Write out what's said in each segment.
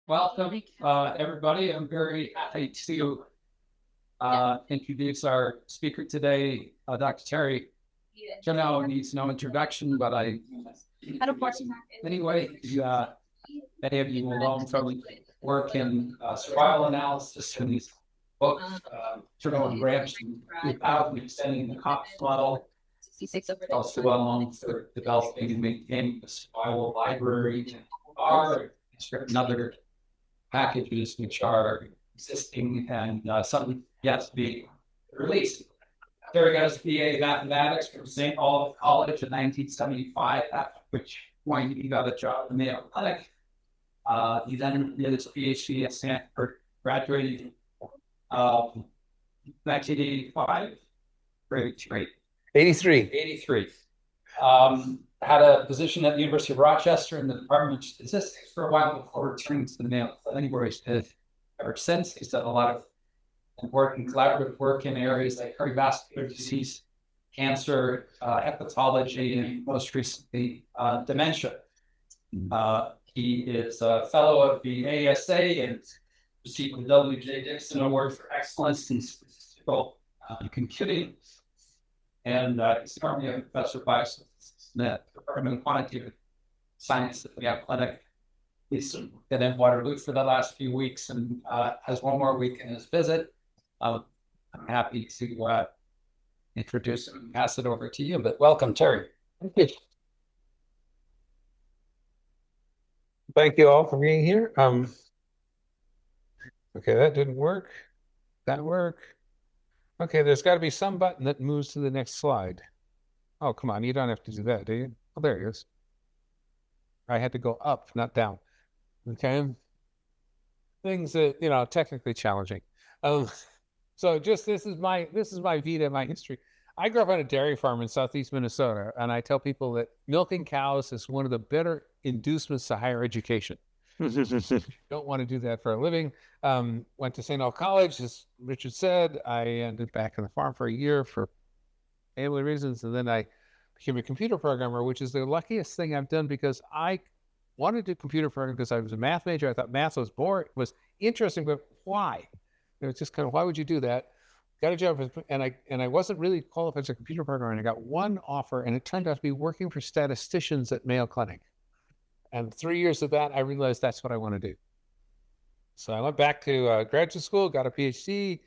Welcome, everybody. I'm very happy to introduce our speaker today, Dr. Terry. Therneau needs no introduction, but I anyway. Many of you will know him from work in survival analysis and these books, Therneau and Branch, about extending the COPS model. Also well known for developing and maintaining the survival library and other packages which are existing and some yet to be released. Terry got his BA mathematics from St. Olaf College in 1975, at which point he got a job in the Mayo Clinic. He then did his PhD at Stanford, graduated 1985. Great. 83. Had a position at the University of Rochester in the Department of Statistics for a while before returning to the Mayo Clinic, where he's did ever since. He's done a lot of important collaborative work in areas like cardiovascular disease, cancer, hepatology, and most recently, dementia. He is a fellow of the ASA and received the W.J. Dixon Award for Excellence in Statistical Computing. And he's currently a professor of biostatistics in the Department of Quantitative Science at the Mayo Clinic. He's been in Waterloo for the last few weeks and has one more week in his visit. I'm happy to introduce him and pass it over to you, but welcome, Terry. Thank you. Thank you all for being here. Okay, that didn't work. That work. Okay, there's got to be some button that moves to the next slide. Oh, come on, you don't have to do that, do you? Oh, there it is. I had to go up, not down. Okay. Things that, technically challenging. So just this is my vita, my history. I grew up on a dairy farm in southeast Minnesota, and I tell people that milking cows is one of the better inducements to higher education. Don't want to do that for a living. Went to St. Olaf College, as Richard said. I ended back on the farm for a year for family reasons, and then I became a computer programmer, which is the luckiest thing I've done because I wanted to do computer programming because I was a math major. I thought math was boring, was interesting, but why? It was just kind of, why would you do that? Got a job, and I wasn't really qualified as a computer programmer, and I got one offer, and it turned out to be working for statisticians at Mayo Clinic. And 3 years of that, I realized that's what I want to do. So I went back to graduate school, got a PhD,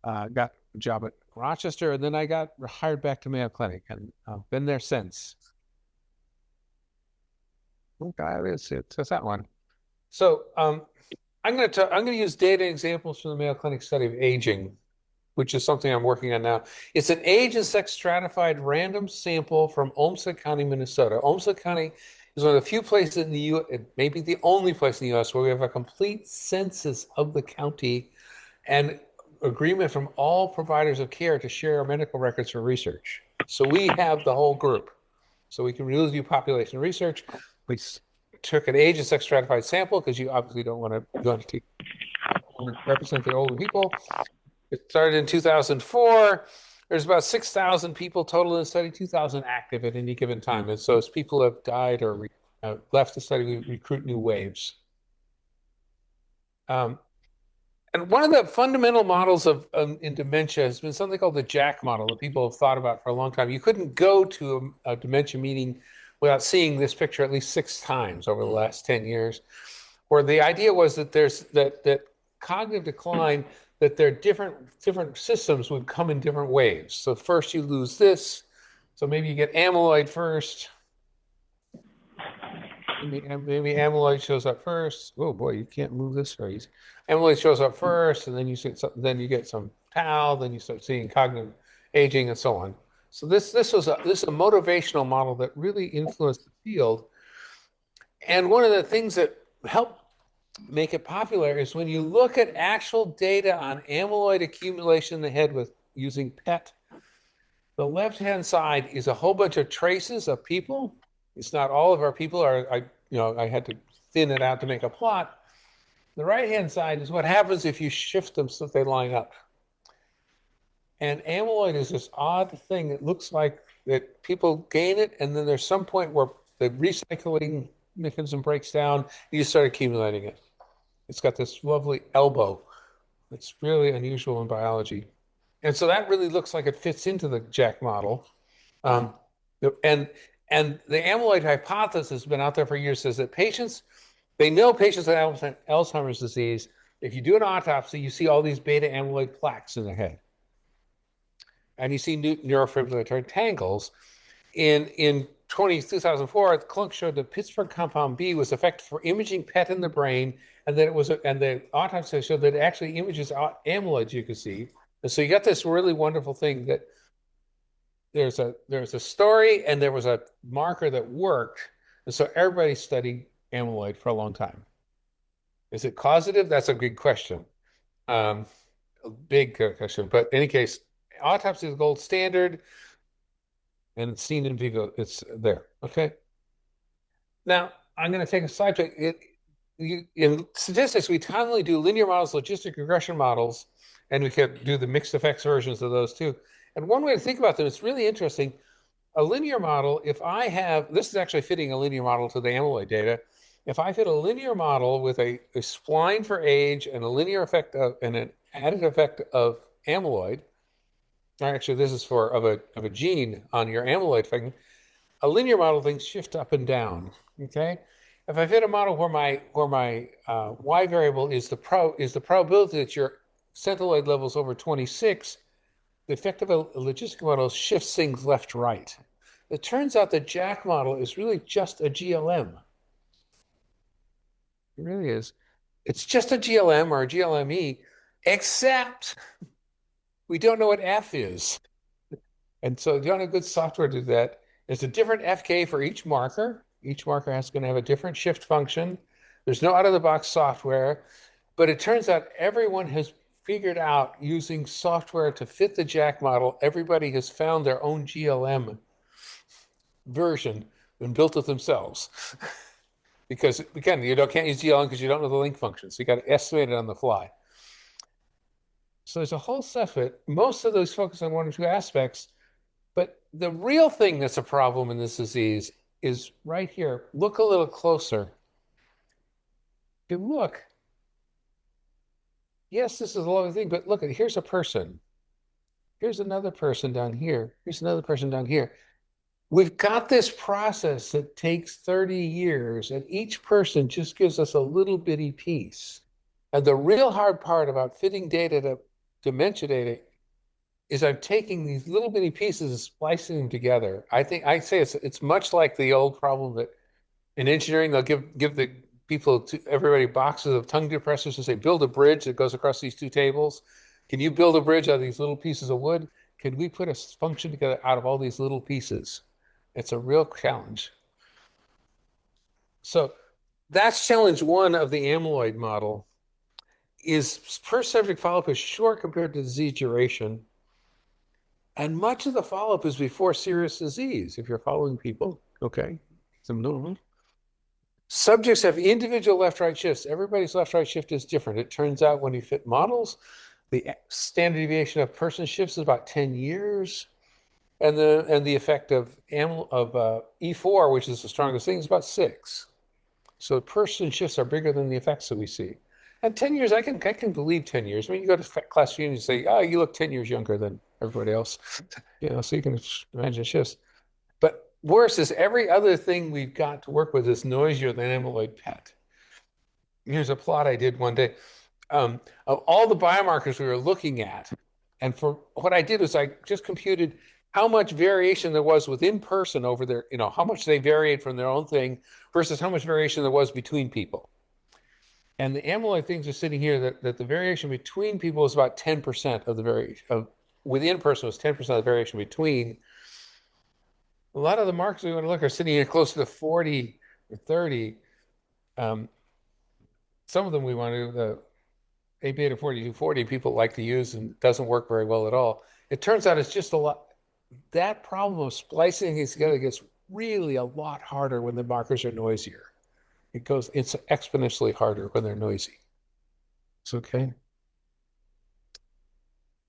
got a job at Rochester, and then I got hired back to Mayo Clinic, and I've been there since. Okay, it's that one. So I'm going to use data examples from the Mayo Clinic study of aging, which is something I'm working on now. It's an age and sex stratified random sample from Olmsted County, Minnesota. Olmsted County is one of the few places in the U.S., maybe the only place in the U.S., where we have a complete census of the county and agreement from all providers of care to share our medical records for research. So we have the whole group. So we can really do population research. We took an age and sex stratified sample because you obviously don't want to represent the older people. It started in 2004. There's about 6,000 people total in the study, 2,000 active at any given time. And so as people have died or left the study, we recruit new waves. And one of the fundamental models of in dementia has been something called the Jack model that people have thought about for a long time. You couldn't go to a dementia meeting without seeing this picture at least 6 times over the last 10 years, where the idea was that there's that cognitive decline, that there are different systems would come in different waves. So first you lose this. So maybe you get amyloid first. Maybe amyloid shows up first. Oh boy, you can't move this very easy. Amyloid shows up first, and then you get some tau. Then you start seeing cognitive aging and so on. So this is a motivational model that really influenced the field. And one of the things that helped make it popular is when you look at actual data on amyloid accumulation in the head using PET, the left-hand side is a whole bunch of traces of people. It's not all of our people. I had to thin it out to make a plot. The right-hand side is what happens if you shift them so that they line up. And amyloid is this odd thing. It looks like that people gain it, and then there's some point where the recycling mechanism breaks down, and you start accumulating it. It's got this lovely elbow. It's really unusual in biology. And so that really looks like it fits into the Jack model. Um, and and the amyloid hypothesis has been out there for years, says that they know patients with Alzheimer's disease, if you do an autopsy, you see all these beta amyloid plaques in the head. And you see neurofibrillary tangles. In 2004, Klunk showed that Pittsburgh compound B was effective for imaging PET in the brain, and that and the autopsy showed that it actually images amyloid, you can see. And so you got this really wonderful thing that there's a story and there was a marker that worked, and so everybody studied amyloid for a long time. Is it causative? That's a big question. A big question. But in any case, autopsy is the gold standard, and it's seen in vivo. It's there. Okay. Now I'm going to take a sidetrack. In statistics, we commonly do linear models, logistic regression models, and we could do the mixed effects versions of those too. And one way to think about them, it's really interesting. A linear model, if I have, this is actually fitting a linear model to the amyloid data. If I fit a linear model with a spline for age and a linear effect of, and an added effect of amyloid, or actually this is for of a gene on your amyloid thing, a linear model things shift up and down. Okay, if I fit a model where my y variable is the probability that your centiloid level is over 26, the effect of a logistic model shifts things left to right. It turns out the Jack model is really just a GLM. It really is. It's just a GLM or a GLME, except we don't know what F is. And so the only good software to do that is a different FK for each marker. Each marker is going to have a different shift function. There's no out-of-the-box software, but it turns out everyone has figured out using software to fit the Jack model. Everybody has found their own GLM version and built it themselves. Because again, you can't use GLM because you don't know the link function. So you got to estimate it on the fly. So there's a whole set of it. Most of those focus on one or two aspects. But the real thing that's a problem in this disease is right here. Look a little closer. If you look, yes, this is a lovely thing, but look, here's a person. Here's another person down here. Here's another person down here. We've got this process that takes 30 years, and each person just gives us a little bitty piece. And the real hard part about fitting data to dementia data is I'm taking these little bitty pieces and splicing them together. I'd say it's much like the old problem that in engineering they'll give the everybody boxes of tongue depressors and say build a bridge that goes across these two tables. Can you build a bridge out of these little pieces of wood? Can we put a function together out of all these little pieces? It's a real challenge. So that's challenge one of the amyloid model. Is per subject follow-up is short compared to disease duration. And much of the follow-up is before serious disease, if you're following people. Okay. Subjects have individual left-right shifts. Everybody's left-right shift is different. It turns out when you fit models, the standard deviation of person shifts is about 10 years. And the effect of E4, which is the strongest thing, is about 6. So person shifts are bigger than the effects that we see. And 10 years, I can believe 10 years. I mean, you go to class reunion and say, oh, you look 10 years younger than everybody else. So you can imagine shifts. But worse is every other thing we've got to work with is noisier than amyloid PET. Here's a plot I did one day of all the biomarkers we were looking at. And for what I did was I just computed how much variation there was within person over there, how much they varied from their own thing versus how much variation there was between people. And the amyloid things are sitting here that the variation between people is about 10% of the variation within person was 10% of the variation between. A lot of the markers we want to look are sitting here closer to 40 or 30. Some of them we want to, the A beta 4240 people like to use and doesn't work very well at all. It turns out it's just a lot. That problem of splicing these together gets really a lot harder when the markers are noisier. It's exponentially harder when they're noisy. It's okay.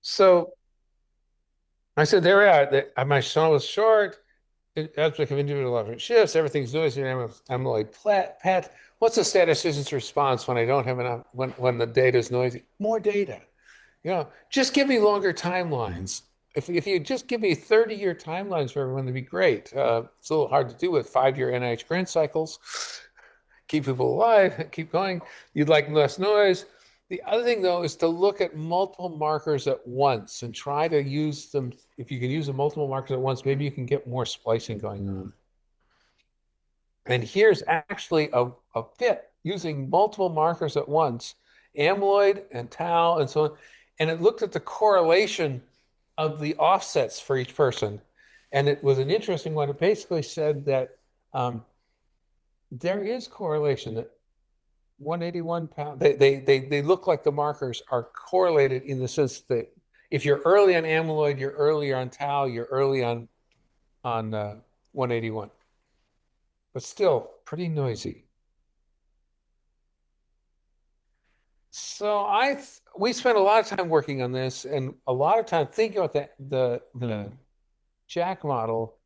So I said, there we are. My song was short. aspect of individual shifts, everything's noisy in amyloid PET. What's the statistician's response when I don't have enough, when the data is noisy? More data. Just give me longer timelines. If you just give me 30-year timelines for everyone, that'd be great. It's a little hard to do with 5-year NIH grant cycles. Keep people alive, keep going. You'd like less noise. The other thing, though, is to look at multiple markers at once and try to use them. If you can use the multiple markers at once, maybe you can get more splicing going on. And here's actually a fit using multiple markers at once, amyloid and tau and so on. And it looked at the correlation of the offsets for each person. And it was an interesting one. It basically said that there is correlation, that 181 pound, they look like the markers are correlated in the sense that if you're early on amyloid, you're earlier on tau, you're early on 181. But still pretty noisy. So we spent a lot of time working on this and a lot of time thinking about the Jack model.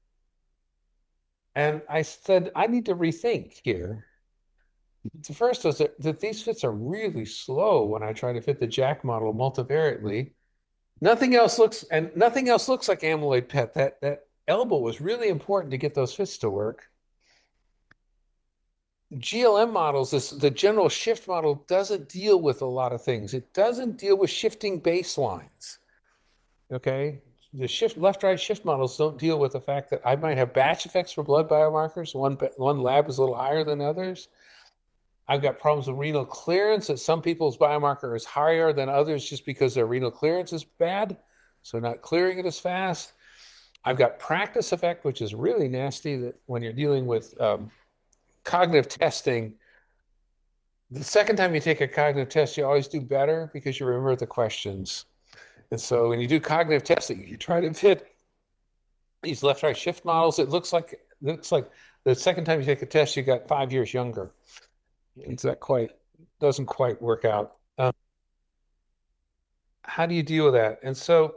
And I said, I need to rethink here. The first was that these fits are really slow when I try to fit the Jack model multivariately. Nothing else looks like amyloid PET. That elbow was really important to get those fits to work. GLM models, the general shift model, doesn't deal with a lot of things. It doesn't deal with shifting baselines. Okay, the left-right shift models don't deal with the fact that I might have batch effects for blood biomarkers. One lab is a little higher than others. I've got problems with renal clearance, that some people's biomarker is higher than others just because their renal clearance is bad, so not clearing it as fast. I've got practice effect, which is really nasty, that when you're dealing with cognitive testing, the second time you take a cognitive test, you always do better because you remember the questions. And so when you do cognitive testing, you try to fit these left-right shift models. It looks like the second time you take a test, you got 5 years younger. Doesn't quite work out. How do you deal with that? And so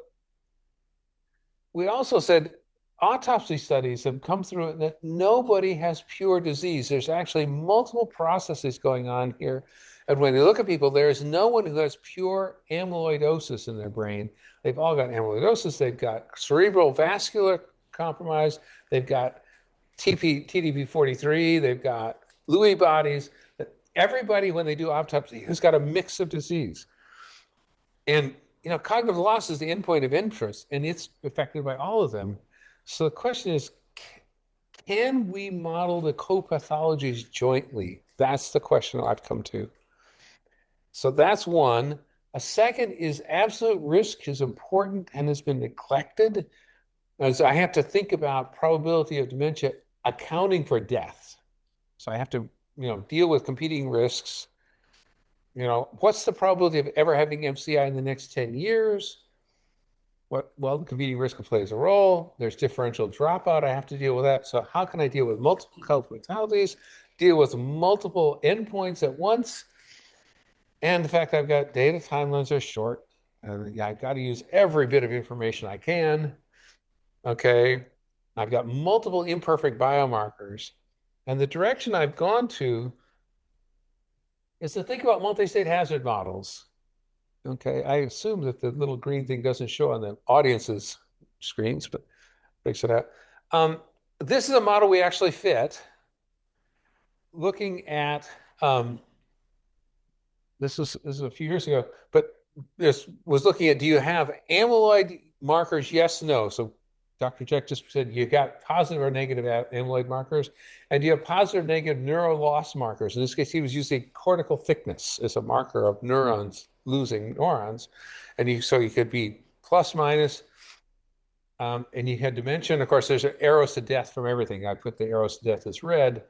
we also said autopsy studies have come through that nobody has pure disease. There's actually multiple processes going on here. And when you look at people, there is no one who has pure amyloidosis in their brain. They've all got amyloidosis. They've got cerebral vascular compromise. They've got TDP-43. They've got Lewy bodies. Everybody, when they do autopsy, has got a mix of disease. And cognitive loss is the endpoint of inference, and it's affected by all of them. So the question is, can we model the co-pathologies jointly? That's the question I've come to. So that's one. A second is absolute risk is important and has been neglected. As I have to think about probability of dementia accounting for death. So I have to, deal with competing risks. What's the probability of ever having MCI in the next 10 years? Well, the competing risk plays a role. There's differential dropout. I have to deal with that. So how can I deal with multiple co-fatalities, deal with multiple endpoints at once? And the fact I've got data timelines are short. I've got to use every bit of information I can. Okay. I've got multiple imperfect biomarkers. And the direction I've gone to is to think about multi-state hazard models. Okay, I assume that the little green thing doesn't show on the audience's screens, but fix it out. This is a model we actually fit. Looking at, this is a few years ago, but this was looking at, do you have amyloid markers? Yes, no. So Dr. Jack just said you got positive or negative amyloid markers, and you have positive or negative neuro loss markers. In this case, he was using cortical thickness as a marker of neurons losing neurons, and so you could be plus minus, and you had dementia. And of course, there's arrows to death from everything. I put the arrows to death as red.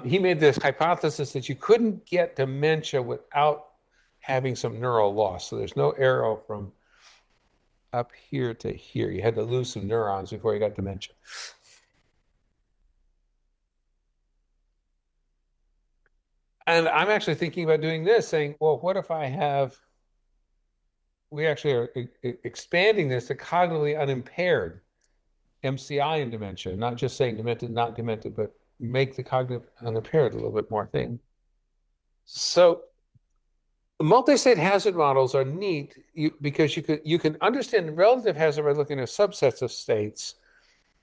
He made this hypothesis that you couldn't get dementia without having some neural loss. So there's no arrow from up here to here. You had to lose some neurons before you got dementia. And I'm actually thinking about doing this, saying, well, what if we actually are expanding this to cognitively unimpaired. MCI in dementia, not just saying demented, not demented, but make the cognitive unimpaired a little bit more thing. So multi-state hazard models are neat because you can understand relative hazard by looking at subsets of states.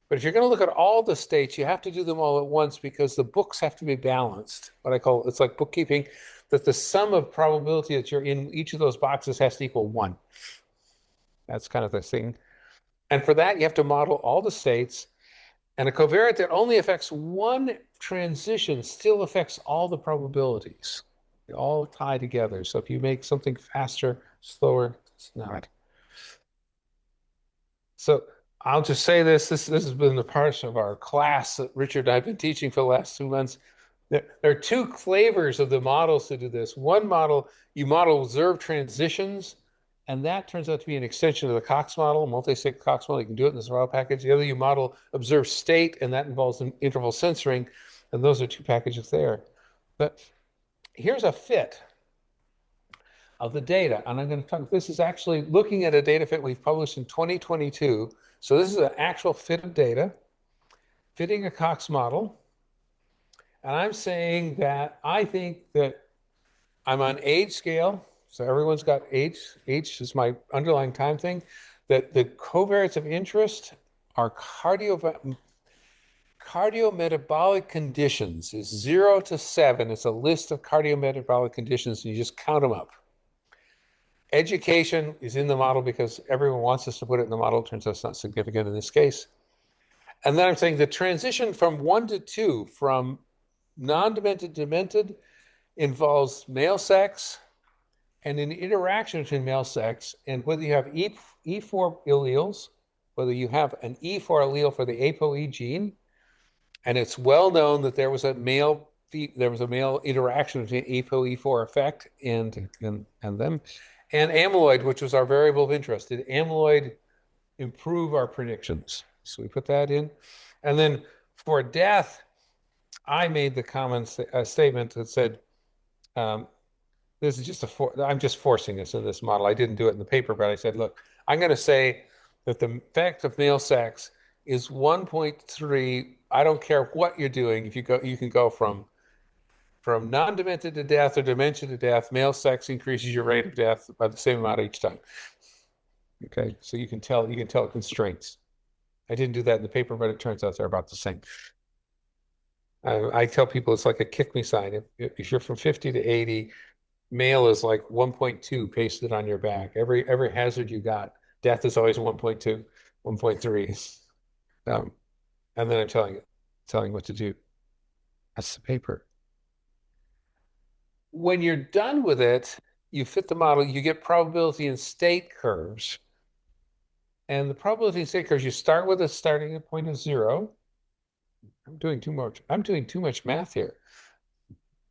But if you're going to look at all the states, you have to do them all at once because the books have to be balanced. What I call it's like bookkeeping, that the sum of probability that you're in each of those boxes has to equal 1. That's kind of the thing. And for that, you have to model all the states. And a covariate that only affects one transition still affects all the probabilities. They all tie together. So if you make something faster, slower, it's not. So I'll just say this has been the part of our class that Richard and I have been teaching for the last 2 months. There are 2 flavors of the models to do this. One model, you model observed transitions, and that turns out to be an extension of the Cox model, multi-state Cox model. You can do it in this raw package. The other, you model observed state, and that involves an interval censoring, and those are 2 packages there. But here's a fit of the data, and I'm going to talk, this is actually looking at a data fit we've published in 2022. So this is an actual fit of data, fitting a Cox model. And I'm saying that I think that I'm on age scale. So everyone's got age. Age is my underlying time thing. That the covariates of interest are cardiometabolic conditions is 0 to 7. It's a list of cardiometabolic conditions, and you just count them up. Education is in the model because everyone wants us to put it in the model. It turns out it's not significant in this case. And then I'm saying the transition from 1 to 2, from non-demented to demented, involves male sex and an interaction between male sex, and whether you have E4 alleles, whether you have an E4 allele for the APOE gene, and it's well known that there was a male interaction between APOE4 effect and them, and amyloid, which was our variable of interest. Did amyloid improve our predictions? So we put that in. And then for death, I made the statement that said, this is just I'm just forcing this in this model. I didn't do it in the paper, but I said, look, I'm going to say that the effect of male sex is 1.3. I don't care what you're doing. If you can go from non-demented to death or dementia to death. Male sex increases your rate of death by the same amount each time. Okay, so you can tell constraints. I didn't do that in the paper, but it turns out they're about the same. I tell people it's like a kick me sign. If you're from 50 to 80, male is like 1.2 pasted on your back. Every hazard you got, death is always 1.2, 1.3. And then I'm telling what to do. That's the paper. When you're done with it, you fit the model, you get probability and state curves. And the probability and state curves, you start with a starting point of 0. I'm doing too much math here.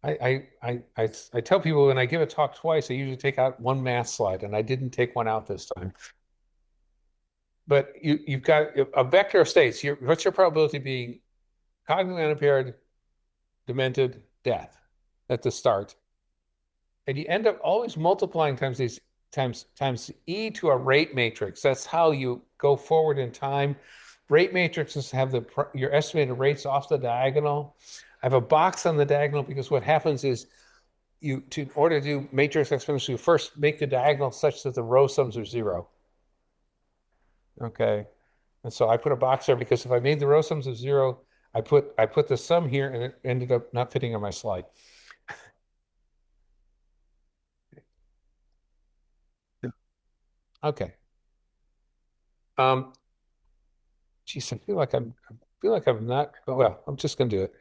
I tell people when I give a talk twice, I usually take out 1 math slide, and I didn't take one out this time. But you've got a vector of states. What's your probability being cognitively unimpaired, demented, death at the start? And you end up always multiplying times e to a rate matrix. That's how you go forward in time. Rate matrices have your estimated rates off the diagonal. I have a box on the diagonal because what happens is in order to do matrix exponential, you first make the diagonal such that the row sums are 0. Okay. And so I put a box there because if I made the row sums of 0, I put the sum here and it ended up not fitting on my slide. Okay. Geez, I feel like I'm not, well, I'm just going to do it.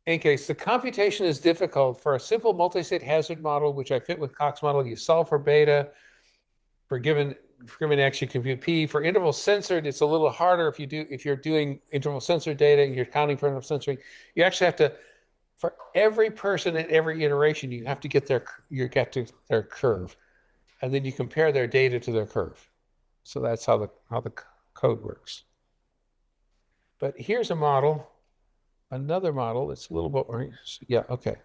In case the computation is difficult for a simple multi-state hazard model, which I fit with Cox model, you solve for beta. For given X, you compute P. For interval censored, it's a little harder if you're doing interval censored data and you're counting for interval censoring. You actually have to, for every person at every iteration, you have to get their curve, and then you compare their data to their curve. So that's how the code works. But here's a model, another model. It's a little bit more, yeah, okay.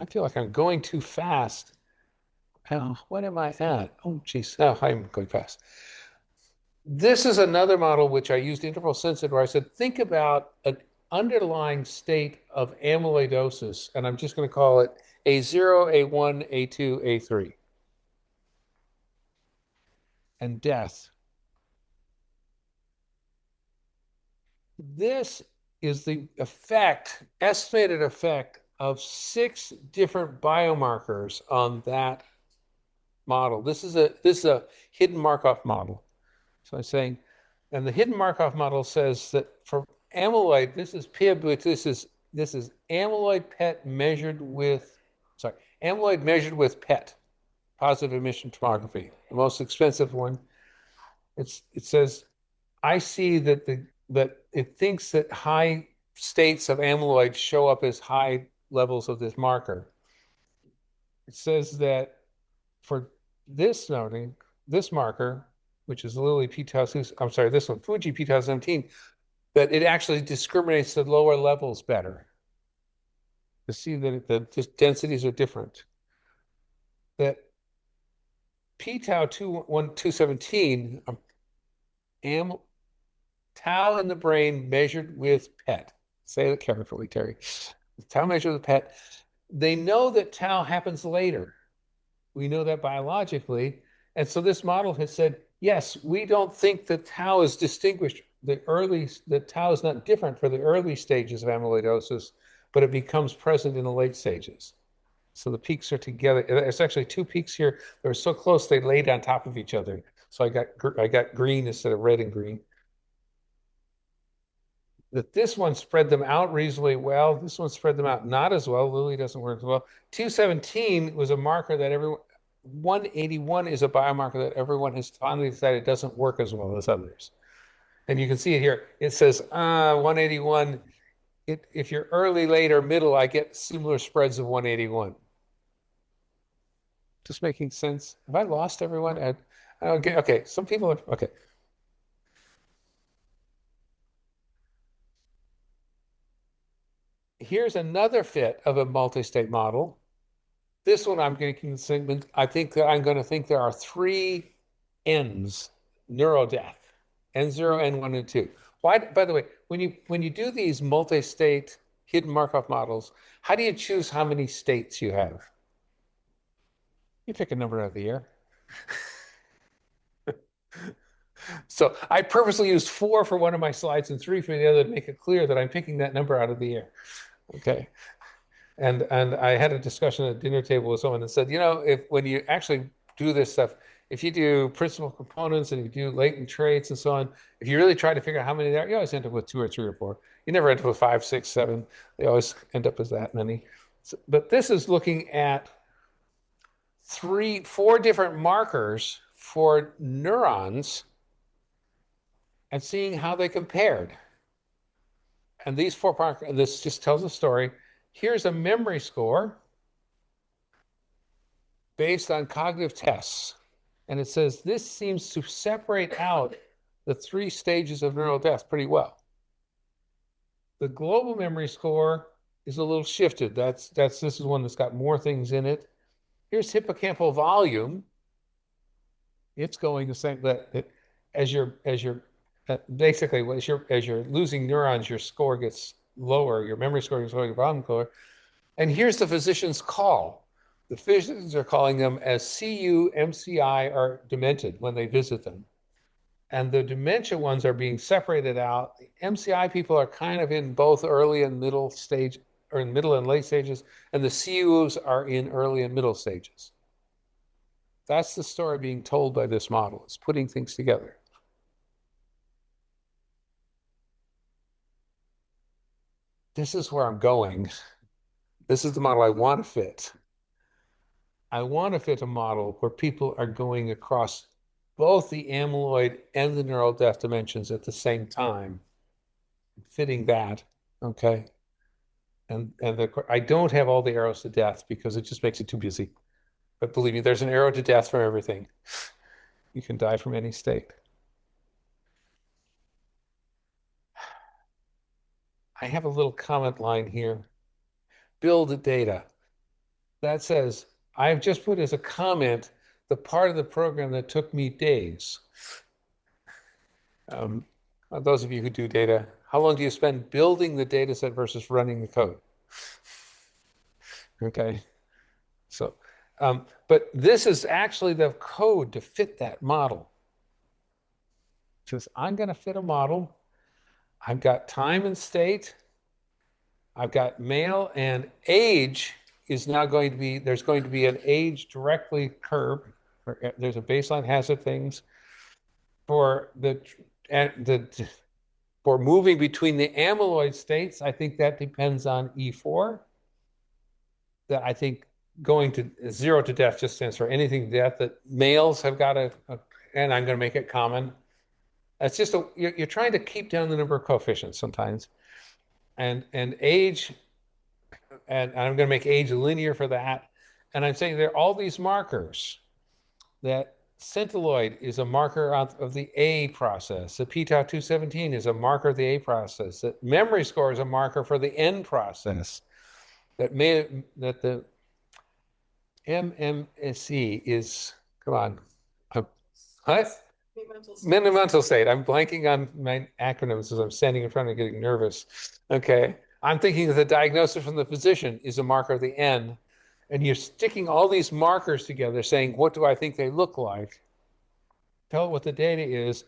I feel like I'm going too fast. Oh, what am I at? Oh, geez. Oh, I'm going fast. This is another model which I used interval sensitive, where I said, think about an underlying state of amyloidosis, and I'm just going to call it A0, A1, A2, A3, and death. This is the effect, estimated effect of 6 different biomarkers on that model. This is a hidden Markov model. So I'm saying, and the hidden Markov model says that for amyloid, this is PIB, which this is amyloid PET measured with, sorry, amyloid measured with PET, positive emission tomography, the most expensive one. It says, I see that that it thinks that high states of amyloid show up as high levels of this marker. It says that for this noting, this marker, which is Lilly p-tau, I'm sorry, this one, Fuji p-tau17, that it actually discriminates the lower levels better. To see that the densities are different. That p-tau217, tau in the brain measured with PET. Say it carefully, Terry. Tau measured with PET. They know that tau happens later. We know that biologically. And so this model has said, yes, we don't think that tau is distinguished. That tau is not different for the early stages of amyloidosis, but it becomes present in the late stages. So the peaks are together. There's actually 2 peaks here. They're so close they laid on top of each other. So I got green instead of red and green. That this one spread them out reasonably well. This one spread them out not as well. Lilly doesn't work as well. 217 was a marker that everyone, 181 is a biomarker that everyone has finally decided doesn't work as well as others. And you can see it here. It says 181. If you're early, late, or middle, I get similar spreads of 181. Just making sense. Have I lost everyone? I don't get, okay, some people are, okay. Here's another fit of a multi-state model. This one I'm going to I think that I'm going to think there are 3 N's, neurodeath, N0, N1, and 2. Why, by the way, when you do these multi-state hidden Markov models, how do you choose how many states you have? You pick a number out of the air. So I purposely used 4 for one of my slides and 3 for the other to make it clear that I'm picking that number out of the air. Okay. And I had a discussion at a dinner table with someone that said, you know, when you actually do this stuff, if you do principal components and you do latent traits and so on, if you really try to figure out how many there are, you always end up with 2 or 3 or 4. You never end up with 5, 6, 7. They always end up as that many. So, but this is looking at 4 different markers for neurons and seeing how they compared. And these 4 markers, this just tells a story. Here's a memory score based on cognitive tests. And it says this seems to separate out the 3 stages of neural death pretty well. The global memory score is a little shifted. This is one that's got more things in it. Here's hippocampal volume. It's going the same, that as you're basically as you're losing neurons, your score gets lower, your memory score gets lower, your volume lower. And here's the physician's call. The physicians are calling them as CU, MCI, or demented when they visit them. And the dementia ones are being separated out. The MCI people are kind of in both early and middle stage, or in middle and late stages, and the CUs are in early and middle stages. That's the story being told by this model. It's putting things together. This is where I'm going. This is the model I want to fit. I want to fit a model where people are going across both the amyloid and the neural death dimensions at the same time, fitting that, okay? And I don't have all the arrows to death because it just makes it too busy. But believe me, there's an arrow to death for everything. You can die from any state. I have a little comment line here. Build data. That says, I've just put as a comment the part of the program that took me days. Those of you who do data, how long do you spend building the data set versus running the code? Okay, so, but this is actually the code to fit that model. It says, I'm going to fit a model. I've got time and state. I've got male, and age is now going to be, there's going to be an age directly curve. There's a baseline hazard things for for moving between the amyloid states. I think that depends on E4. That I think going to 0 to death just stands for anything to death, that males have got and I'm going to make it common. It's just you're trying to keep down the number of coefficients sometimes, and age, and I'm going to make age linear for that. And I'm saying there are all these markers. That centilloid is a marker of the A process. The p-tau 217 is a marker of the A process. That memory score is a marker for the N process. That the MMSE is, come on, what? Mental state. I'm blanking on my acronyms as I'm standing in front and getting nervous. Okay. I'm thinking that the diagnosis from the physician is a marker of the N. And you're sticking all these markers together saying, what do I think they look like? Tell it what the data is,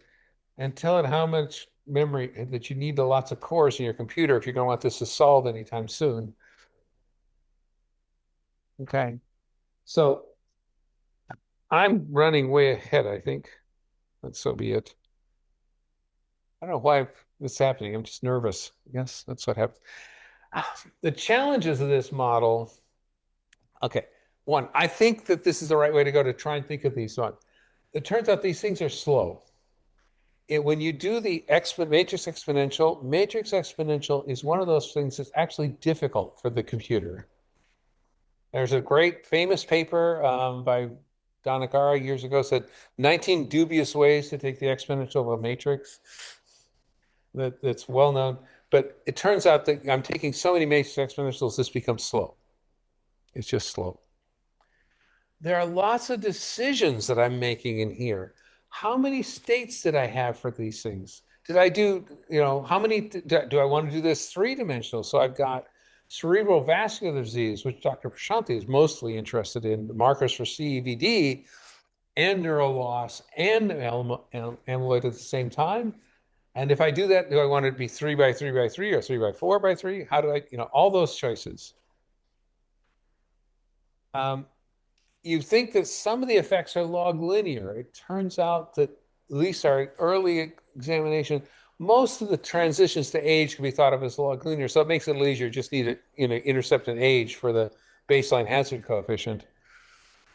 and tell it how much memory that you need lots of cores in your computer if you're going to want this to solve anytime soon. Okay. So I'm running way ahead, I think. But so be it. I don't know why this is happening. I'm just nervous. Yes, that's what happened. The challenges of this model. Okay. One, I think that this is the right way to go to try and think of these ones. It turns out these things are slow. When you do the matrix exponential is one of those things that's actually difficult for the computer. There's a great famous paper by Donagara years ago said 19 dubious ways to take the exponential of a matrix. That's well known. But it turns out that I'm taking so many matrix exponentials, this becomes slow. It's just slow. There are lots of decisions that I'm making in here. How many states did I have for these things? Did I do, how many, do I want to do this three-dimensional? So I've got cerebral vascular disease, which Dr. Prashanti is mostly interested in, the markers for CVD and neural loss and amyloid at the same time. And if I do that, do I want it to be 3 by 3 by 3 or 3 by 4 by 3? How do I, all those choices. You think that some of the effects are log linear. It turns out that, at least our early examination, most of the transitions to age can be thought of as log linear. So it makes it a little easier. Just need to intercept an age for the baseline hazard coefficient.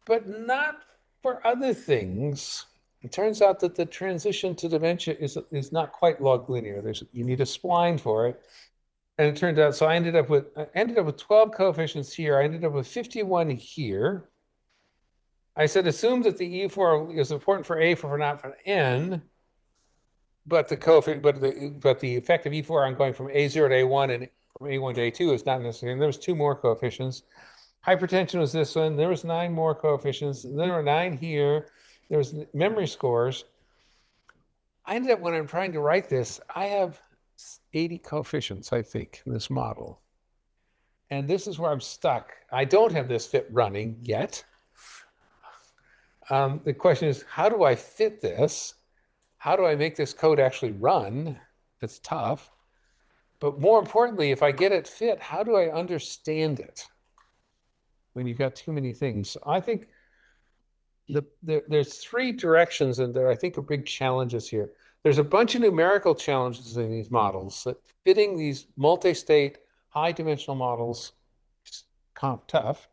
But not for other things. It turns out that the transition to dementia is not quite log linear. You need a spline for it. And it turned out, so I ended up with 12 coefficients here. I ended up with 51 here. I said, assume that the E4 is important for A for not for N, but the effect of E4 on going from A0 to A1 and from A1 to A2 is not necessary. And there was 2 more coefficients. Hypertension was this one. There was 9 more coefficients. And there were 9 here. There was memory scores. I ended up, when I'm trying to write this, I have 80 coefficients, I think, in this model. And this is where I'm stuck. I don't have this fit running yet. The question is, how do I fit this? How do I make this code actually run? It's tough. But more importantly, if I get it fit, how do I understand it when you've got too many things? So I think there's 3 directions, and there I think are big challenges here. There's a bunch of numerical challenges in these models that fitting these multi-state, high-dimensional models is tough.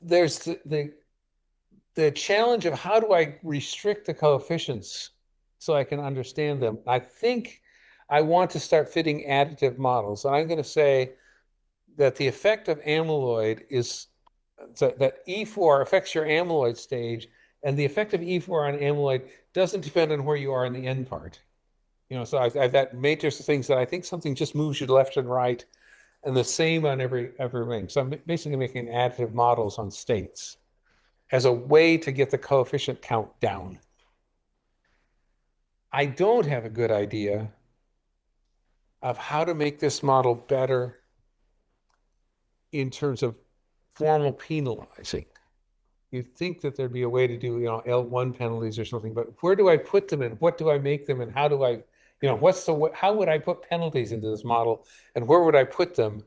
There's the challenge of how do I restrict the coefficients so I can understand them. I think I want to start fitting additive models. And I'm going to say that the effect of amyloid is that E4 affects your amyloid stage, and the effect of E4 on amyloid doesn't depend on where you are in the end part. So I've that matrix of things that I think something just moves you left and right, and the same on every ring. So I'm basically making additive models on states as a way to get the coefficient count down. I don't have a good idea of how to make this model better in terms of formal penalizing. You'd think that there'd be a way to do, L1 penalties or something, but where do I put them and what do I make them and how do I, how would I put penalties into this model and where would I put them?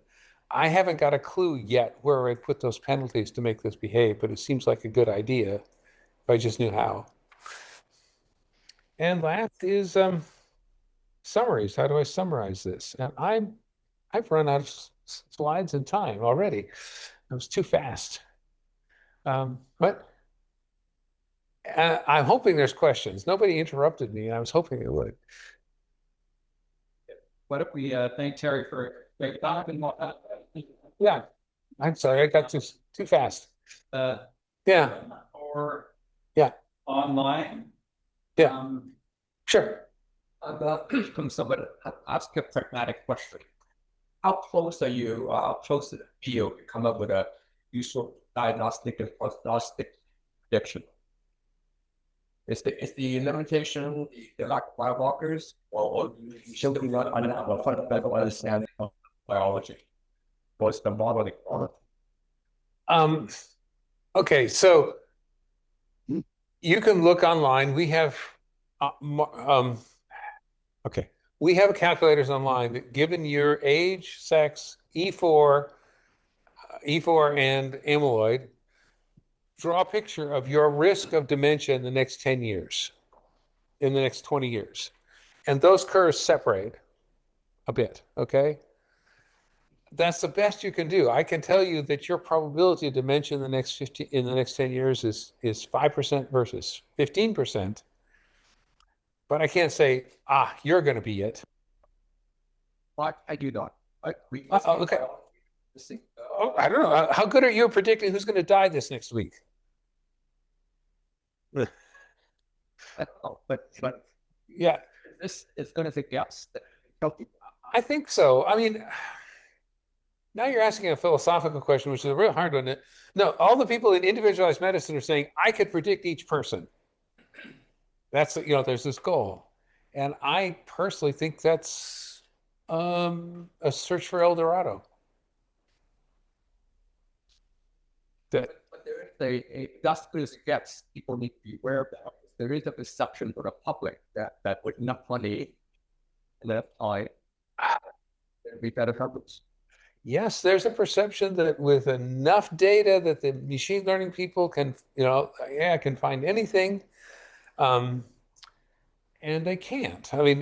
I haven't got a clue yet where I'd put those penalties to make this behave, but it seems like a good idea if I just knew how. And last is summaries. How do I summarize this? And I've run out of slides and time already. I was too fast. But I'm hoping there's questions. Nobody interrupted me. I was hoping it would. What if we thank Terry for a great talk and whatnot? Yeah, I'm sorry. I got too fast. Yeah, Or yeah, online. yeah. Sure. From somebody ask a pragmatic question. How close are you? How close to the field to come up with a useful diagnostic and prognostic prediction? Is the limitation the lack of biomarkers, or simply not have a fundamental understanding of biology? What's the modeling on it? Okay, so you can look online. We have okay. We have calculators online that, given your age, sex, E4, and amyloid, draw a picture of your risk of dementia in the next 10 years, in the next 20 years. And those curves separate a bit, okay? That's the best you can do. I can tell you that your probability of dementia in the next 10 years is 5% versus 15%. But I can't say, you're going to be it. I do not. Okay. I don't know. How good are you at predicting who's going to die this next week? But yeah, this is going to suggest that I think so. I mean, now you're asking a philosophical question, which is a real hard one. No, all the people in individualized medicine are saying, I could predict each person. That's, there's this goal. And I personally think that's a search for El Dorado. But there is a dust gets people need to be aware of that. There is a perception for the public that with enough money left time, there'd be better coverage. Yes, there's a perception that with enough data that the machine learning people can, can find anything. And they can't. I mean,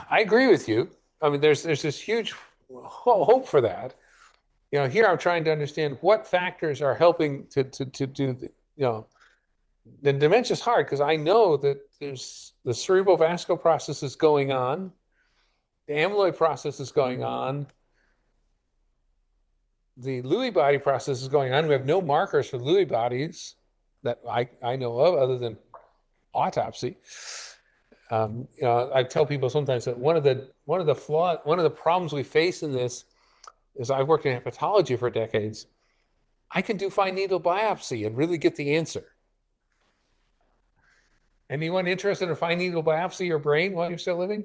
I agree with you. I mean, there's this huge hope for that. Here I'm trying to understand what factors are helping to do the dementia is hard because I know that there's the cerebrovascular process is going on, the amyloid process is going on, the Lewy body process is going on. We have no markers for Lewy bodies that I know of other than autopsy. I tell people sometimes that one of the problems we face in this is I've worked in pathology for decades. I can do fine needle biopsy and really get the answer. Anyone interested in fine needle biopsy your brain while you're still living?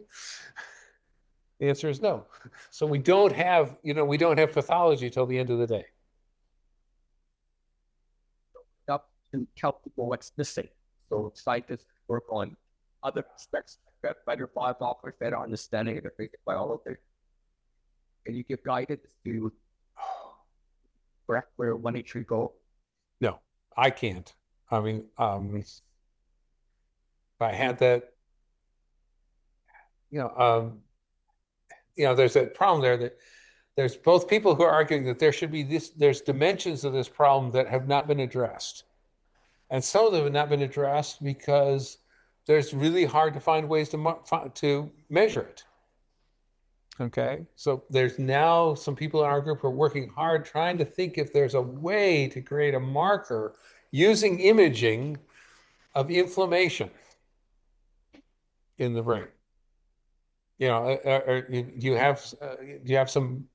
The answer is no. So we don't have pathology till the end of the day. Up to tell people what's missing. So scientists work on other aspects, better biomarkers, better understanding of the basic biology. Can you give guidance to correct where one should go? No, I can't. I mean, if I had that, there's a problem there that there's both people who are arguing that there should be there's dimensions of this problem that have not been addressed. And some of them have not been addressed because there's really hard to find ways to measure it. Okay, so there's now some people in our group who are working hard trying to think if there's a way to create a marker using imaging of inflammation in the brain. Do you have some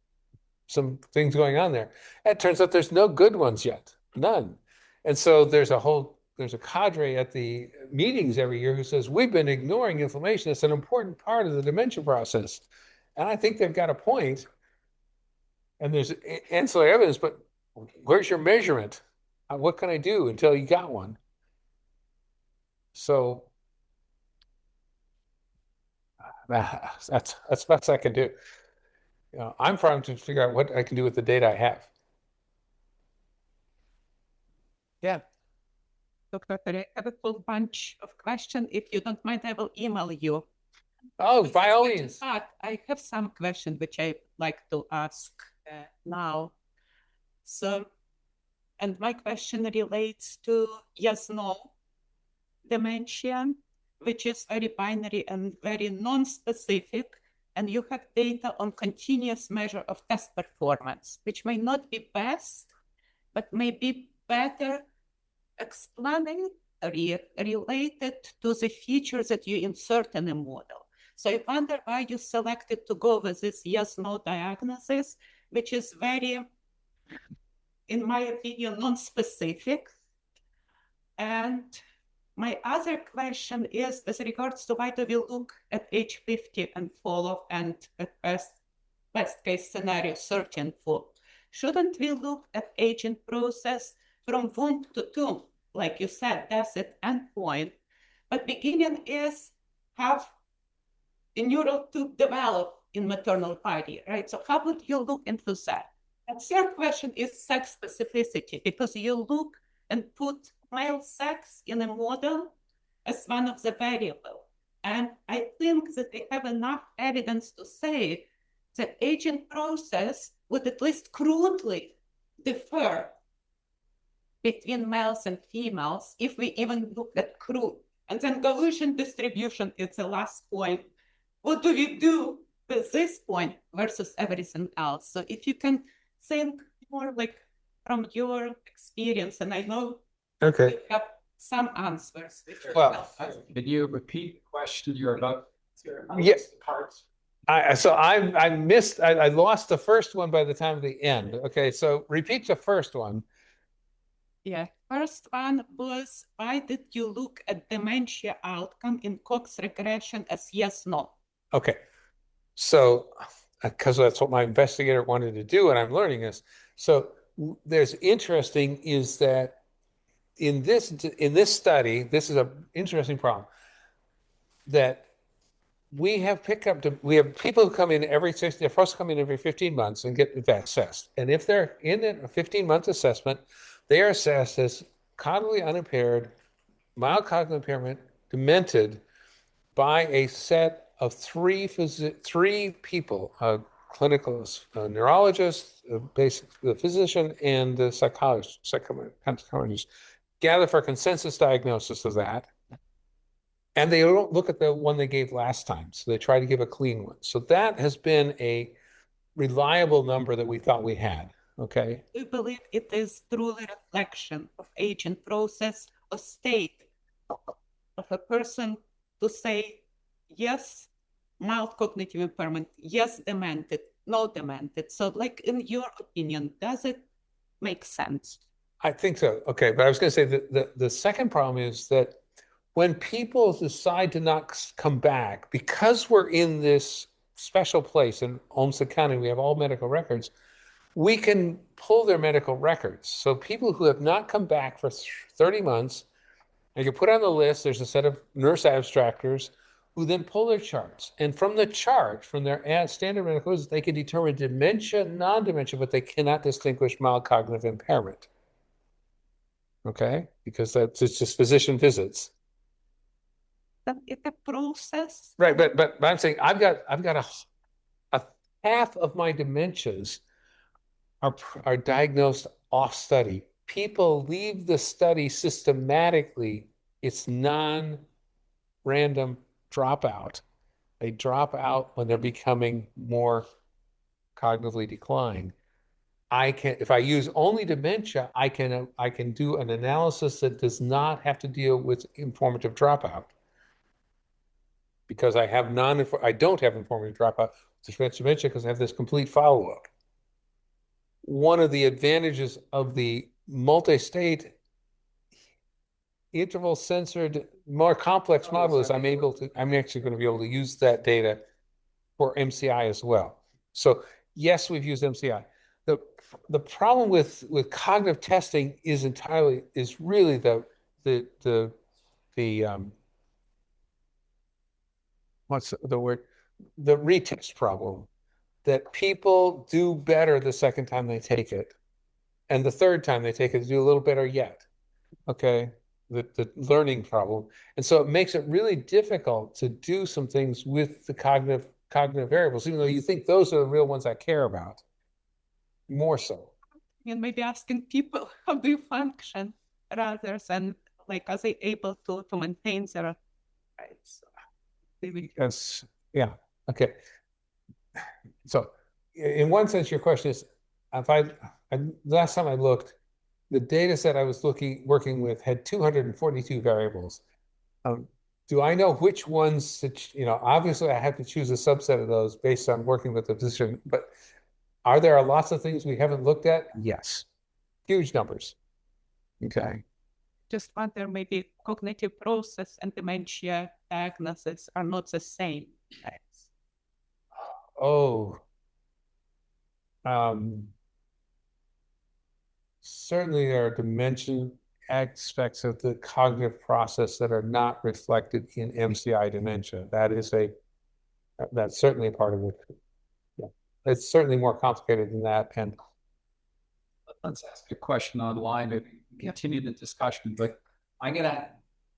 things going on there? It turns out there's no good ones yet, none. And so there's a whole there's a cadre at the meetings every year who says, we've been ignoring inflammation. It's an important part of the dementia process. And I think they've got a point. And there's ancillary evidence, but where's your measurement? What can I do until you got one? So that's best I can do. I'm trying to figure out what I can do with the data I have. Yeah. Dr. I have a full bunch of questions. If you don't mind, I will email you. Oh, by all means. But I have some questions which I like to ask now. So, and my question relates to yes/no dementia, which is very binary and very non-specific. And you have data on continuous measure of test performance, which may not be best, but may be better explanatory related to the features that you insert in a model. So I wonder why you selected to go with this yes/no diagnosis, which is very, in my opinion, non-specific. And my other question is with regards to why do we look at age 50 and follow and at best case scenario 30 and follow? Shouldn't we look at aging process from womb to tomb? Like you said, that's at endpoint. But beginning is have the neural tube develop in maternal body, right? So how would you look into that? And third question is sex specificity, because you look and put male sex in a model as one of the variables. And I think that they have enough evidence to say the aging process would at least crudely differ between males and females if we even look at crude. And then Gaussian distribution is the last point. What do we do with this point versus everything else? So if you can think more like from your experience, and I know Okay. you have some answers. Well, Can you repeat the question you're about? Yes. Parts. I lost the first one by the time of the end. Okay, so repeat the first one. Yeah, first one was, why did you look at dementia outcome in Cox regression as yes/no? Okay, so because that's what my investigator wanted to do, and I'm learning this. So there's interesting is that in this study, this is an interesting problem that we have we have people who come in they're supposed to come in every 15 months and get assessed. And if they're in a 15-month assessment, they are assessed as cognitively unimpaired, mild cognitive impairment, demented by a set of three people, a clinical neurologist, a basic physician, and a psychologist, gather for a consensus diagnosis of that. And they don't look at the one they gave last time. So they try to give a clean one. So that has been a reliable number that we thought we had. Okay. Do you believe it is truly reflection of aging process or state of a person to say, yes, mild cognitive impairment, yes, demented, no demented? So like in your opinion, does it make sense? I think so. Okay. But I was going to say that the second problem is that when people decide to not come back, because we're in this special place in Olmsted County, we have all medical records, we can pull their medical records. So people who have not come back for 30 months, and you put on the list, there's a set of nurse abstractors who then pull their charts. And from the chart, from their standard medical records, they can determine dementia, non-dementia, but they cannot distinguish mild cognitive impairment. Okay? Because it's just physician visits. Then it's a process. Right, but I'm saying I've got a half of my dementias are diagnosed off study. People leave the study systematically. It's non-random dropout. They drop out when they're becoming more cognitively declined. If I use only dementia, I can do an analysis that does not have to deal with informative dropout. Because I don't have informative dropout with dementia because I have this complete follow-up. One of the advantages of the multi-state interval censored, more complex models, I'm actually going to be able to use that data for MCI as well. So yes, we've used MCI. The problem with cognitive testing is really the what's the word? The retest problem, that people do better the second time they take it. And the third time they take it, they do a little better yet. Okay. The learning problem. And so it makes it really difficult to do some things with the cognitive variables, even though you think those are the real ones I care about. More so. And maybe asking people, how do you function, rather than like, are they able to maintain their rights? Yes. Yeah. Okay. So in one sense, your question is, last time I looked, the data set I was working with had 242 variables. Do I know which ones obviously I have to choose a subset of those based on working with the physician, but are there lots of things we haven't looked at? Yes. Huge numbers. Okay. Just wonder, maybe cognitive process and dementia diagnosis are not the same. Oh. Certainly there are dimension aspects of the cognitive process that are not reflected in MCI dementia. That's certainly a part of it. Yeah. It's certainly more complicated than that. And let's ask a question online to continue the discussion, but I'm going to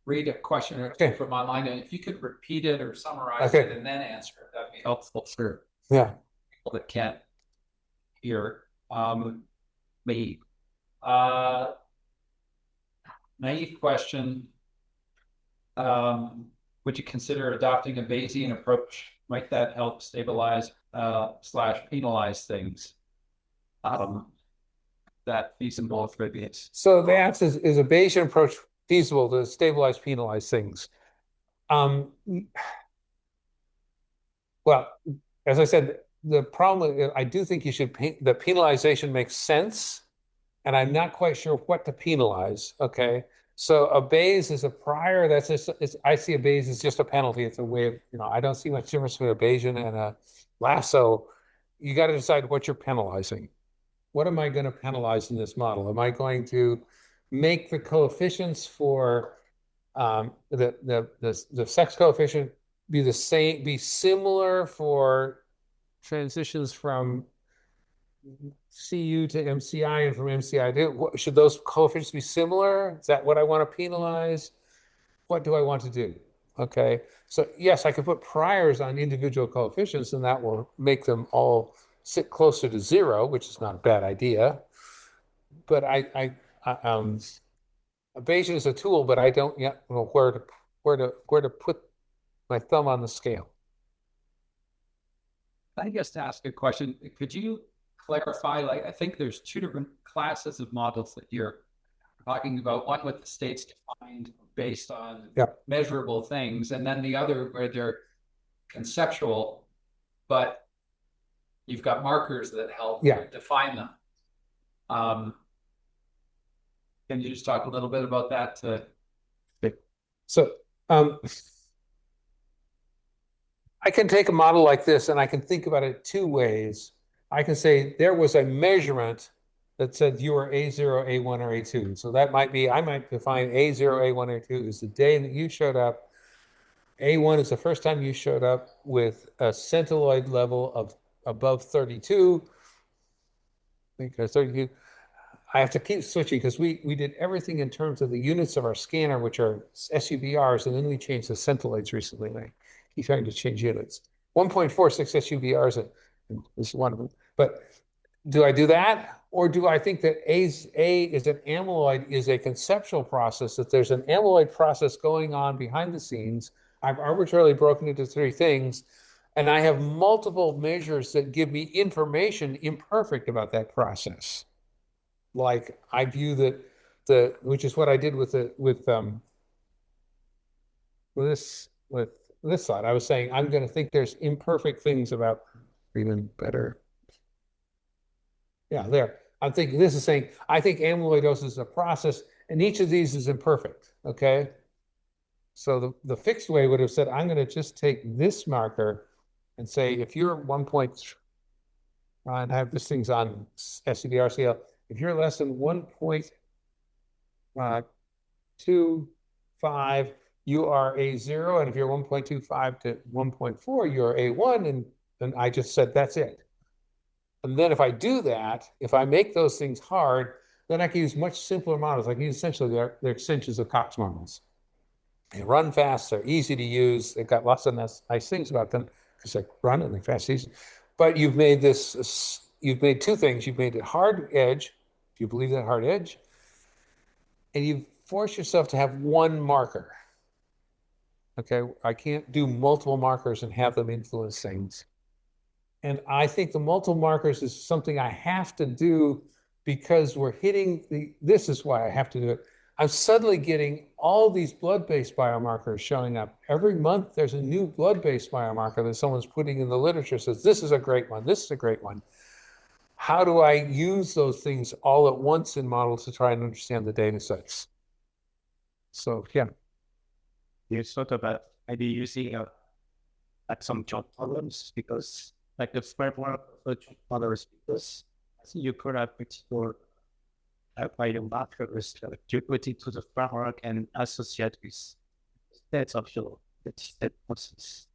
read a question or two from online, and if you could repeat it or summarize it and then answer it, that'd be helpful for people that can't hear me. Naive question. Would you consider adopting a Bayesian approach? Might that help stabilize / penalize things? That feasible for this? So the answer is a Bayesian approach feasible to stabilize, penalize things? Well, as I said, the problem, I do think the penalization makes sense, and I'm not quite sure what to penalize. Okay. So a Bayes is a prior, I see a Bayes as just a penalty. It's a way of, I don't see much difference between a Bayesian and a lasso. You got to decide what you're penalizing. What am I going to penalize in this model? Am I going to make the coefficients for the sex coefficient be similar for transitions from CU to MCI and from MCI to, should those coefficients be similar? Is that what I want to penalize? What do I want to do? Okay, so yes, I could put priors on individual coefficients, and that will make them all sit closer to 0, which is not a bad idea. But a Bayesian is a tool, but I don't yet know where to put my thumb on the scale. I guess to ask a question, could you clarify? Like, I think there's 2 different classes of models that you're talking about. One with the states defined based on measurable things, and then the other where they're conceptual, but you've got markers that help define them. Can you just talk a little bit about that? So I can take a model like this and I can think about it 2 ways. I can say there was a measurement that said you were A0, A1, or A2. So that might be, I might define A0, A1, A2 is the day that you showed up. A1 is the first time you showed up with a centiloid level of above 32. I think 32. I have to keep switching because we did everything in terms of the units of our scanner, which are SUBRs, and then we changed the centiloids recently. And I keep trying to change units. 1.46 SUBRs is one of them. But do I do that? Or do I think that A is an amyloid is a conceptual process, that there's an amyloid process going on behind the scenes? I've arbitrarily broken into 3 things, and I have multiple measures that give me information imperfect about that process. Like I view which is what I did with this slide. I was saying I'm going to think there's imperfect things about even better. Yeah, there. I'm thinking this is saying I think amyloidosis is a process, And each of these is imperfect, okay? So the fixed way would have said, I'm going to just take this marker and say, if you're 1 point, and I have this thing's on SCD-RCL, if you're less than 1.25, you are A0, and if you're 1.25 to 1.4, you're A1, and I just said, that's it. And then if I do that, if I make those things hard, then I can use much simpler models. I can use essentially they're extensions of Cox models. They run fast, they're easy to use, they've got lots of nice things about them because they run and they're fast, easy. But you've made two things. You've made it hard edge, if you believe that hard edge, and you've forced yourself to have one marker. Okay, I can't do multiple markers and have them influence things. And I think the multiple markers is something I have to do because we're hitting this is why I have to do it. I'm suddenly getting all these blood-based biomarkers showing up. Every month, there's a new blood-based biomarker that someone's putting in the literature, says, this is a great one, this is a great one. How do I use those things all at once in models to try and understand the data sets? So, yeah. You thought about maybe using like some job problems because like the framework of job problems because you could have your biomarkers to put into the framework and associate with sets of your process.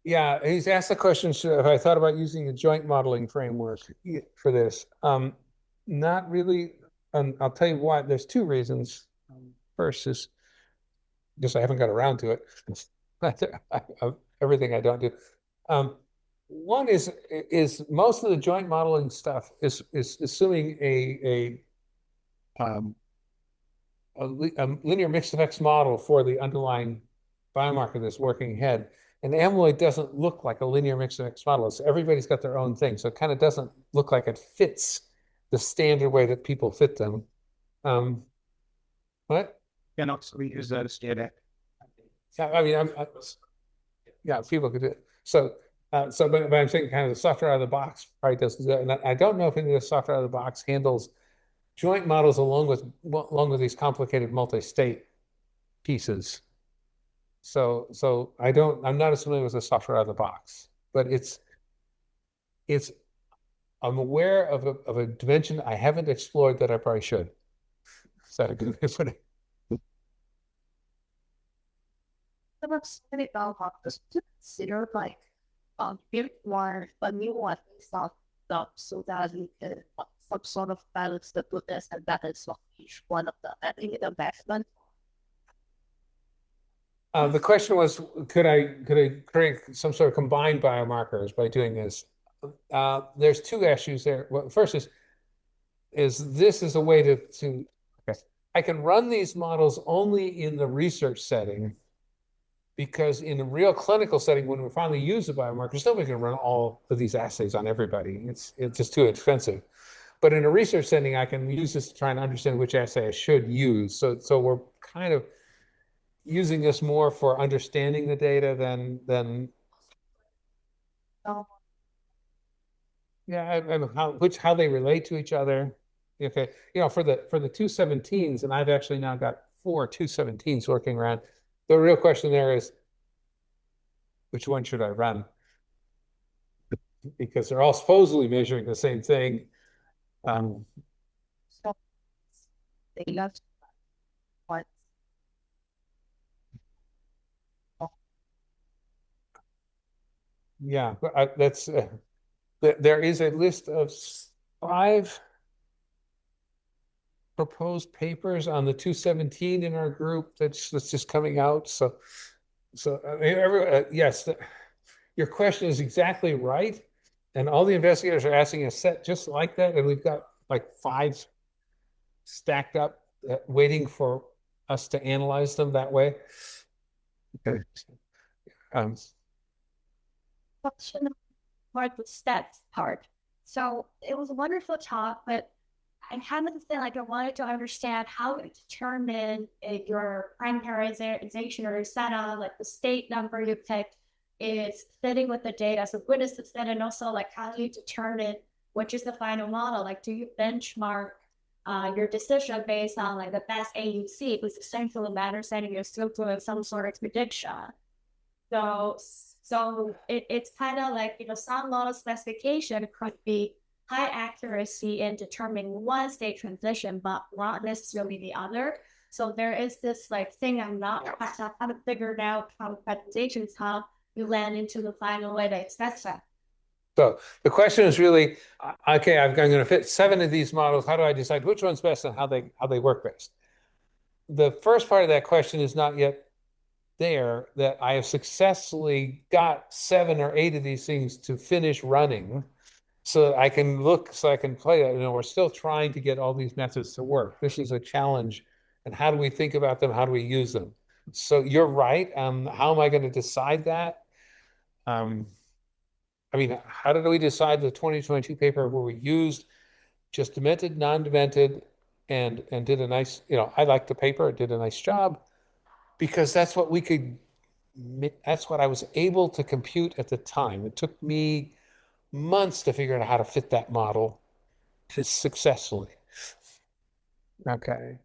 Yeah, he's asked the question, if I thought about using a joint modeling framework for this. Not really. I'll tell you why. There's two reasons. First is just I haven't got around to it. Everything I don't do. One is most of the joint modeling stuff is assuming a linear mixed effects model for the underlying biomarker that's working ahead. And amyloid doesn't look like a linear mixed effects model. So everybody's got their own thing. So it kind of doesn't look like it fits the standard way that people fit them. What? Can also reuse that as data. Yeah, I mean, yeah, people could do it. So, but I'm saying kind of the software out of the box probably doesn't do it. And I don't know if any of the software out of the box handles joint models along with these complicated multi-state pieces. So I'm not as familiar with the software out of the box, but I'm aware of a dimension I haven't explored that I probably should. Is that a good way to put it? About many biomarkers to consider like build one a new one stuff so that we can some sort of balance the goodness and balance of each one of them and in the investment. The question was, could I create some sort of combined biomarkers by doing this? There's two issues there. Well, first is this is a way to okay. I can run these models only in the research setting because in a real clinical setting, when we finally use the biomarkers, nobody can run all of these assays on everybody. It's just too expensive. But in a research setting, I can use this to try and understand which assay I should use. So we're kind of using this more for understanding the data than yeah, and how they relate to each other. Okay, for the 217s, and I've actually now got 4 217s working around. The real question there is, which one should I run? Because they're all supposedly measuring the same thing. So they love what Yeah, but that's there is a list of 5 proposed papers on the 217 in our group that's just coming out. So I mean, yes, your question is exactly right, and all the investigators are asking a set just like that, and we've got like 5 stacked up, waiting for us to analyze them that way. Okay. question part the stats part. So it was a wonderful talk, but I haven't feel like I wanted to understand how to determine if your parameterization or setup, like the state number you picked, is fitting with the data. So what is the fit, and also like how do you determine which is the final model? Like, do you benchmark your decision based on like the best AUC, because essentially my understanding you're still doing some sort of prediction. So it's kind of like, you know, some model specification could be high accuracy in determining one state transition, but not necessarily the other. So there is this like thing I'm not haven't figured out from presentations how you land into the final way to expect that. So the question is really, okay, I'm going to fit 7 of these models. How do I decide which one's best and how they work best? The first part of that question is not yet there, that I have successfully got 7 or 8 of these things to finish running so that I can look, so I can play it. You know, we're still trying to get all these methods to work. This is a challenge. And how do we think about them? How do we use them? So you're right. How am I going to decide that? I mean, how did we decide the 2022 paper where we used just demented, non-demented, and did a nice, you know, I liked the paper, it did a nice job, because that's what we could, that's what I was able to compute at the time. It took me months to figure out how to fit that model successfully. Okay.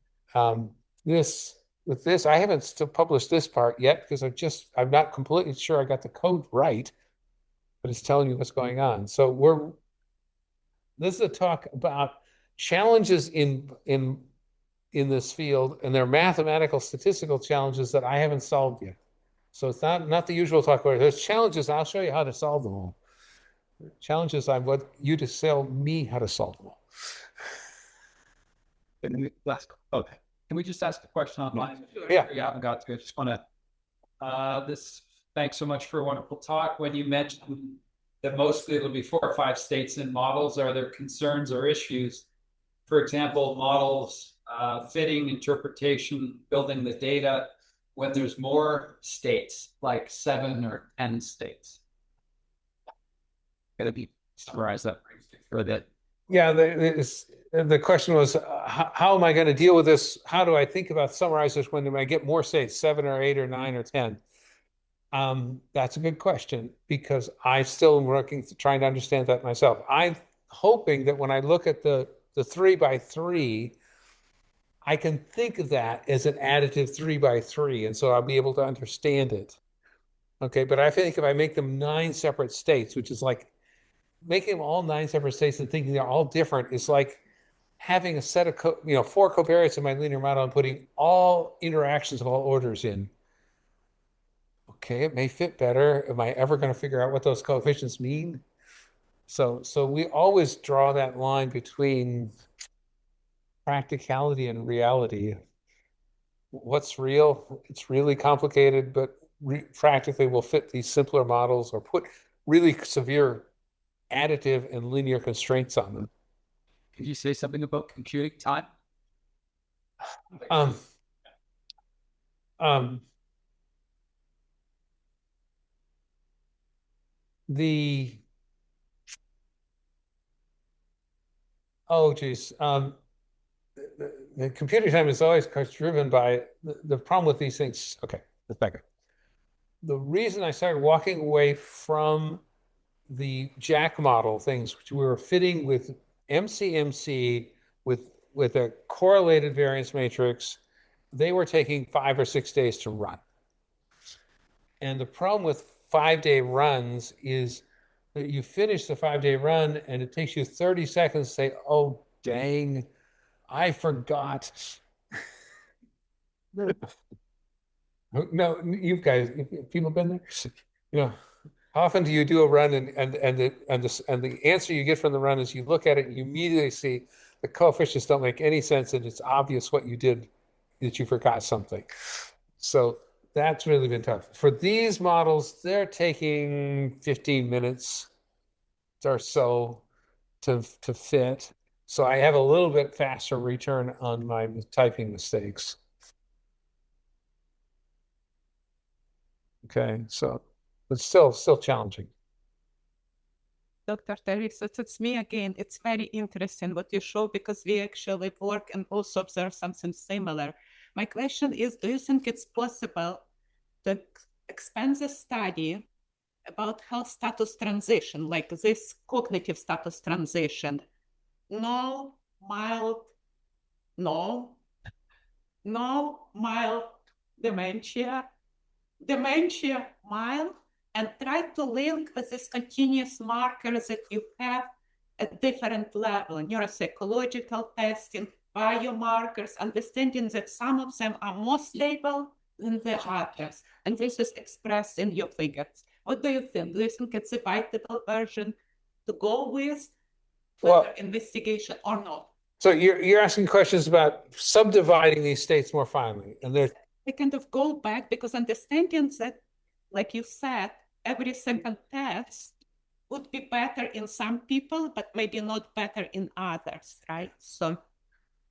With this, I haven't still published this part yet because I'm not completely sure I got the code right, but it's telling you what's going on. So this is a talk about challenges in this field, and they're mathematical statistical challenges that I haven't solved yet. So it's not the usual talk where there's challenges, I'll show you how to solve them all. Challenges, I want you to tell me how to solve them all. Okay. Can we just ask a question online? Yeah. We haven't got to. I just want to, thanks so much for a wonderful talk. When you mentioned that mostly it'll be 4 or 5 states in models, are there concerns or issues? For example, models, fitting, interpretation, building the data, when there's more states, like 7 or 10 states. Gotta be summarize that for that. Yeah, the question was, how am I going to deal with this? How do I think about summarize this when I get more states, 7 or 8 or 9 or 10? That's a good question, because I still am working, trying to understand that myself. I'm hoping that when I look at the 3 by 3, I can think of that as an additive 3 by 3, and so I'll be able to understand it. Okay, but I think if I make them 9 separate states, which is like making them all 9 separate states and thinking they're all different, is like having a set of 4 covariates in my linear model and putting all interactions of all orders in. Okay, it may fit better. Am I ever going to figure out what those coefficients mean? So we always draw that line between practicality and reality. What's real? It's really complicated, but practically will fit these simpler models or put really severe additive and linear constraints on them. Could you say something about computing time? Oh geez, the computer time is always driven by the problem with these things. Okay, let's back up. The reason I started walking away from the Jack model things, which we were fitting with MCMC with a correlated variance matrix, they were taking 5 or 6 days to run. And the problem with 5-day runs is that you finish the 5-day run and it takes you 30 seconds to say, oh, dang, I forgot. No, you guys, people been there? You know, how often do you do a run and the answer you get from the run is you look at it and you immediately see the coefficients don't make any sense and it's obvious what you did, that you forgot something. So that's really been tough. For these models, they're taking 15 minutes or so to fit. So I have a little bit faster return on my typing mistakes. Okay, so it's still challenging. Dr. Terry, so it's me again. It's very interesting what you show, because we actually work and also observe something similar. My question is, do you think it's possible to expand the study about health status transition, like this cognitive status transition, no, mild, no, mild dementia, dementia mild, and try to link with these continuous markers that you have at different levels, neuropsychological testing, biomarkers, understanding that some of them are more stable than the others. And this is expressed in your figures. What do you think? Do you think it's a viable version to go with Well, investigation or not? so you're asking questions about subdividing these states more finely, and they're I kind of go back because understanding that, like you said, every second test would be better in some people, but maybe not better in others, right? So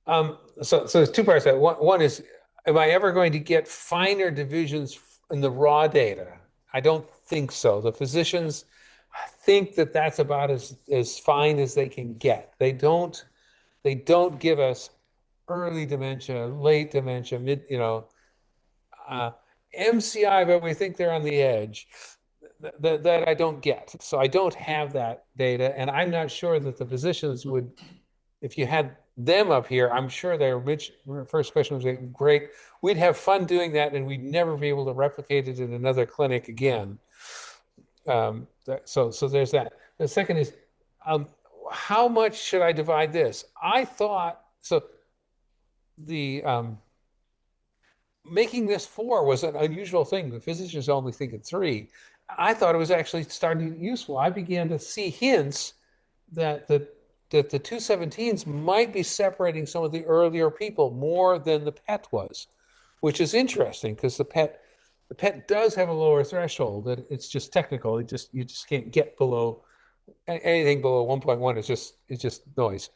there's two parts to that. One is, am I ever going to get finer divisions in the raw data? I don't think so. The physicians think that that's about as fine as they can get. They don't give us early dementia, late dementia, mid, MCI, but we think they're on the edge. That I don't get. So I don't have that data, and I'm not sure that the physicians would, if you had them up here, I'm sure their first question was great. We'd have fun doing that, and we'd never be able to replicate it in another clinic again. So there's that. The second is, how much should I divide this? I thought, so the making this 4 was an unusual thing. The physicians only think at 3. I thought it was actually starting useful. I began to see hints that the 217s might be separating some of the earlier people more than the PET was, which is interesting because the PET does have a lower threshold. It's just technical. You just can't get below anything below 1.1 is just noise.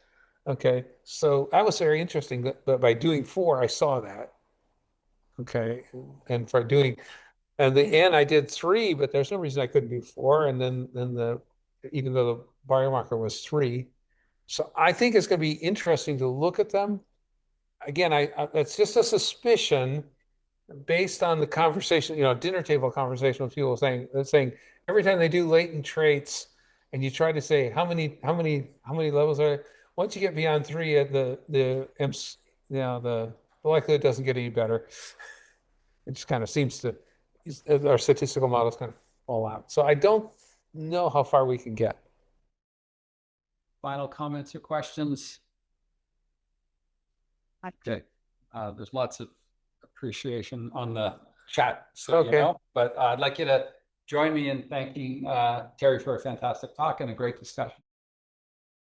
Okay, so that was very interesting. But by doing 4, I saw that. Okay, and for doing, and the N I did 3, but there's no reason I couldn't do 4. And then even though the biomarker was 3, so I think it's going to be interesting to look at them. Again, it's just a suspicion based on the conversation, dinner table conversation with people saying every time they do latent traits, and you try to say how many levels are there, once you get beyond 3, the likelihood doesn't get any better. It just kind of seems to, our statistical models kind of fall out. So I don't know how far we can get. Final comments or questions? Okay. There's lots of appreciation on the chat. So, okay. But I'd like you to join me in thanking Terry for a fantastic talk and a great discussion.